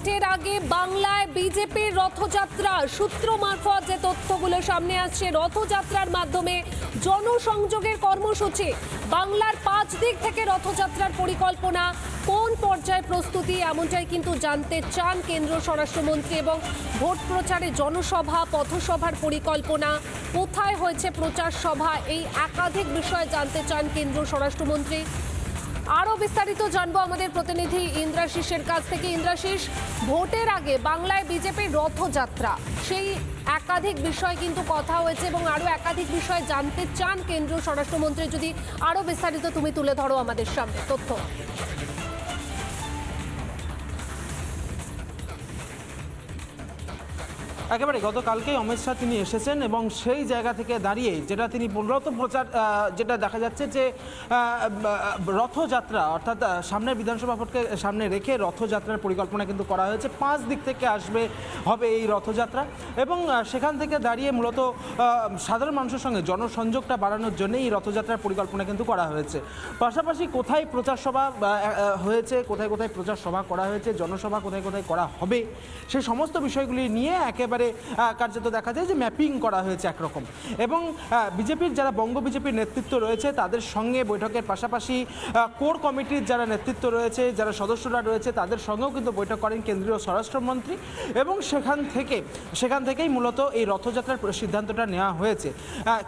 ভোটের আগে বাংলায় বিজেপির রথযাত্রা। সূত্র মারফত যে তথ্যগুলো সামনে আসছে, রথযাত্রার মাধ্যমে জনসংযোগের কর্মসূচি। বাংলার 5 দিক থেকে রথযাত্রার পরিকল্পনা, কোন পর্যায়ে প্রস্তুতি, এমনটাই কিন্তু জানতে চান কেন্দ্রীয় স্বরাষ্ট্রমন্ত্রী। এবং ভোট প্রচারে জনসভা, পথসভার পরিকল্পনা, কোথায় হয়েছে প্রচার সভা, এই একাধিক বিষয়ে জানতে চান কেন্দ্রীয় স্বরাষ্ট্রমন্ত্রী। আরও বিস্তারিত জানবো আমাদের প্রতিনিধি ইন্দ্রাশিসের কাছ থেকে। ইন্দ্রাশিস, ভোটের আগে বাংলায় বিজেপির রথযাত্রা, সেই একাধিক বিষয় কিন্তু কথা হয়েছে এবং আরও একাধিক বিষয় জানতে চান কেন্দ্রীয় স্বরাষ্ট্রমন্ত্রী। যদি আরও বিস্তারিত তুমি তুলে ধরো আমাদের সামনে তথ্য। একেবারে গতকালকেই অমিত শাহ তিনি এসেছেন এবং সেই জায়গা থেকে দাঁড়িয়ে যেটা তিনি মূলত প্রচার, যেটা দেখা যাচ্ছে যে রথযাত্রা, অর্থাৎ সামনে বিধানসভা ভোটকে সামনে রেখে রথযাত্রার পরিকল্পনা কিন্তু করা হয়েছে। 5 দিক থেকে হবে এই রথযাত্রা এবং সেখান থেকে দাঁড়িয়ে মূলত সাধারণ মানুষের সঙ্গে জনসংযোগটা বাড়ানোর জন্য এই রথযাত্রার পরিকল্পনা কিন্তু করা হয়েছে। পাশাপাশি কোথায় প্রচার সভা হয়েছে, কোথায় কোথায় প্রচার সভা করা হয়েছে, জনসভা কোথায় কোথায় করা হবে, সেই সমস্ত বিষয়গুলি নিয়ে একেবারে কার্যত দেখা যায় যে ম্যাপিং করা হয়েছে একরকম। এবং বিজেপির যারা বঙ্গ বিজেপির নেতৃত্ব রয়েছে তাদের সঙ্গে বৈঠকের পাশাপাশি কোর কমিটির যারা নেতৃত্ব রয়েছে, যারা সদস্যরা রয়েছে, তাদের সঙ্গেও কিন্তু বৈঠক করেন কেন্দ্রীয় স্বরাষ্ট্রমন্ত্রী। এবং সেখান থেকেই মূলত এই রথযাত্রার সিদ্ধান্তটা নেওয়া হয়েছে।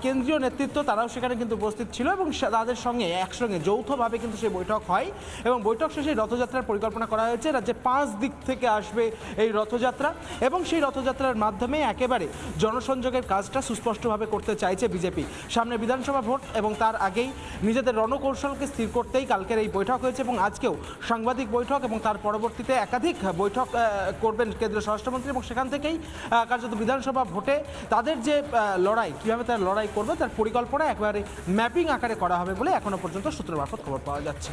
কেন্দ্রীয় নেতৃত্ব তারাও সেখানে কিন্তু উপস্থিত ছিল এবং তাদের সঙ্গে একসঙ্গে যৌথভাবে কিন্তু সেই বৈঠক হয় এবং বৈঠক শেষে রথযাত্রার পরিকল্পনা করা হয়েছে। রাজ্যে 5 দিক থেকে আসবে এই রথযাত্রা এবং সেই রথযাত্রার মাধ্যমে একেবারে জনসংযোগের কাজটা সুস্পষ্টভাবে করতে চাইছে বিজেপি। সামনে বিধানসভা ভোট এবং তার আগেই নিজেদের রণকৌশলকে স্থির করতেই কালকের এই বৈঠক হয়েছে এবং আজকেও সাংবাদিক বৈঠক এবং তার পরবর্তীতে একাধিক বৈঠক করবেন কেন্দ্রীয় স্বরাষ্ট্রমন্ত্রী। এবং সেখান থেকেই কার্যত বিধানসভা ভোটে তাদের যে লড়াই, কীভাবে তারা লড়াই করবে তার পরিকল্পনা একেবারে ম্যাপিং আকারে করা হবে বলে এখনও পর্যন্ত সূত্র মারফত খবর পাওয়া যাচ্ছে।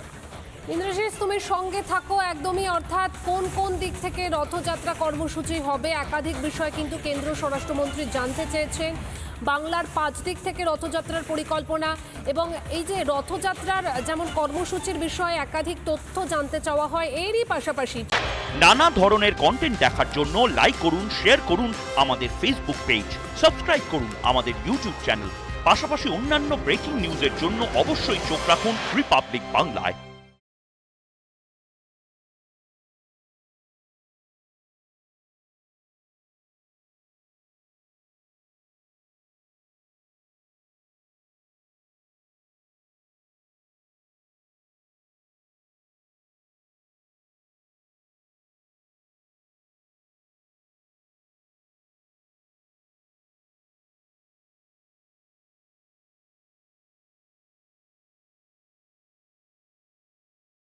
ইন্দ্রশিস, তুমি সঙ্গে থাকো একদমই। অর্থাৎ কোন কোন দিক থেকে রথযাত্রা কর্মসূচি হবে, একাধিক বিষয় কিন্তু কেন্দ্রীয় স্বরাষ্ট্রমন্ত্রী জানতে চেয়েছেন। বাংলার 5 দিক থেকে রথযাত্রার পরিকল্পনা এবং এই যে রথযাত্রার যেমন কর্মসূচির বিষয়ে একাধিক তথ্য জানতে চাওয়া হয়, এরই পাশাপাশি নানা ধরনের কন্টেন্ট দেখার জন্য লাইক করুন, শেয়ার করুন আমাদের ফেসবুক পেজ, সাবস্ক্রাইব করুন আমাদের ইউটিউব চ্যানেল। পাশাপাশি অন্যান্য ব্রেকিং নিউজের জন্য অবশ্যই চোখ রাখুন রিপাবলিক বাংলায়।